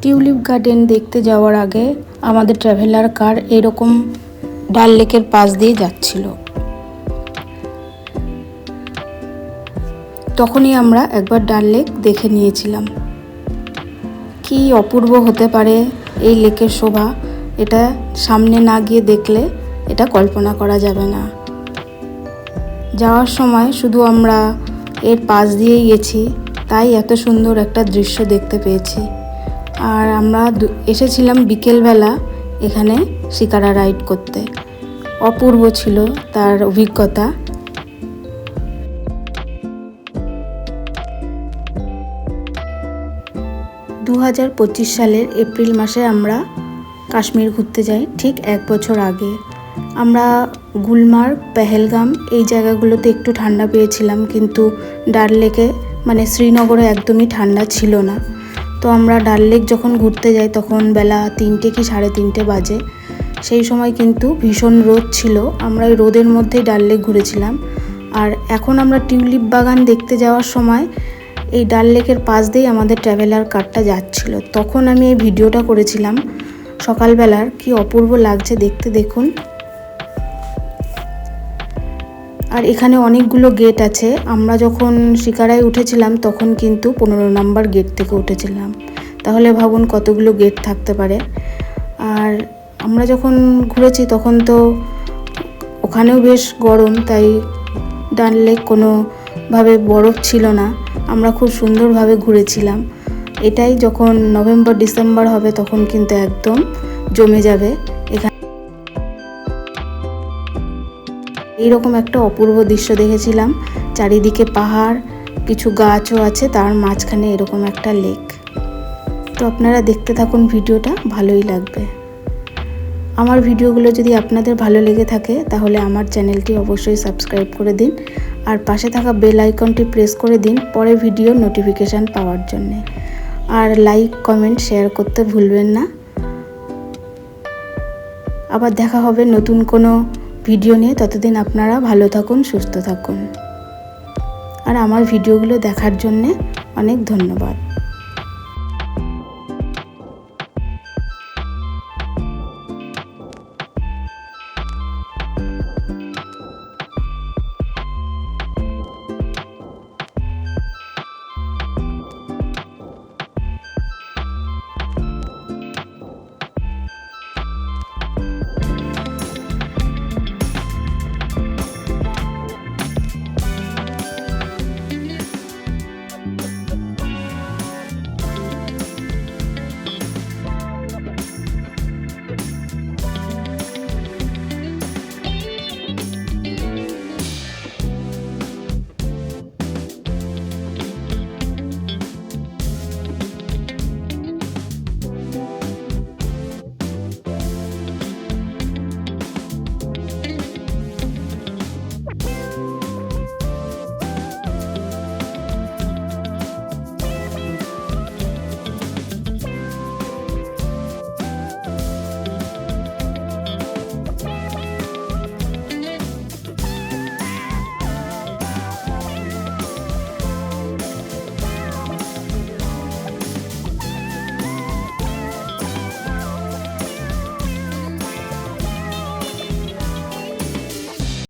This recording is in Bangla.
টিউলিপ গার্ডেন দেখতে যাওয়ার আগে আমাদের ট্রাভেলার কার এরকম ডাল লেকের পাশ দিয়ে যাচ্ছিল। তখনই আমরা একবার ডাল লেক দেখে নিয়েছিলাম। কি অপূর্ব হতে পারে এই লেকের শোভা, এটা সামনে না গিয়ে দেখলে এটা কল্পনা করা যাবে না। যাওয়ার সময় শুধু আমরা এর পাশ দিয়েই গেছি, তাই এত সুন্দর একটা দৃশ্য দেখতে পেয়েছি। আর আমরা এসেছিলাম বিকেলবেলা এখানে শিকারা রাইড করতে। অপূর্ব ছিল তার অভিজ্ঞতা। 2025 সালের এপ্রিল মাসে আমরা কাশ্মীর ঘুরতে যাই, ঠিক 1 বছর আগে। আমরা গুলমার্গ, পেহেলগাম এই জায়গাগুলোতে একটু ঠান্ডা পেয়েছিলাম, কিন্তু ডাল লেকে মানে শ্রীনগরে একদমই ঠান্ডা ছিল না। তো আমরা ডাল লেক যখন ঘুরতে যাই তখন বেলা 3টে কি 3:30 বাজে। সেই সময় কিন্তু ভীষণ রোদ ছিল। আমরা ওই রোদের মধ্যেই ডাল লেক ঘুরেছিলাম। আর এখন আমরা টিউলিপ বাগান দেখতে যাওয়ার সময় এই ডাল লেকের পাশ দিয়েই আমাদের ট্রাভেলার কারটা যাচ্ছিল। তখন আমি এই ভিডিওটা করেছিলাম সকালবেলার। কি অপূর্ব লাগছে দেখতে, দেখুন। আর এখানে অনেকগুলো গেট আছে। আমরা যখন শিকারায় উঠেছিলাম তখন কিন্তু 15 নম্বর গেট থেকে উঠেছিলাম। তাহলে ভাবুন কতগুলো গেট থাকতে পারে। আর আমরা যখন ঘুরেছি তখন তো ওখানেও বেশ গরম, তাই ডাল লেক কোনোভাবে বরফ ছিল না। আমরা খুব সুন্দরভাবে ঘুরেছিলাম। এটাই যখন নভেম্বর ডিসেম্বর হবে তখন কিন্তু একদম জমে যাবে। এখানে এইরকম একটা অপূর্ব দৃশ্য দেখেছিলাম। চারিদিকে পাহাড়, কিছু গাছও আছে, তার মাঝখানে এরকম একটা লেক। তো আপনারা দেখতে থাকুন ভিডিওটা, ভালোই লাগবে। আমার ভিডিওগুলো যদি আপনাদের ভালো লেগে থাকে তাহলে আমার চ্যানেলটি অবশ্যই সাবস্ক্রাইব করে দিন, আর পাশে থাকা বেল আইকনটি প্রেস করে দিন পরে ভিডিও নোটিফিকেশান পাওয়ার জন্যে। আর লাইক, কমেন্ট, শেয়ার করতে ভুলবেন না। আবার দেখা হবে নতুন কোনো ভিডিও নিয়ে। ততদিন আপনারা ভালো থাকুন, সুস্থ থাকুন। আর আমার ভিডিওগুলো দেখার জন্যে অনেক ধন্যবাদ।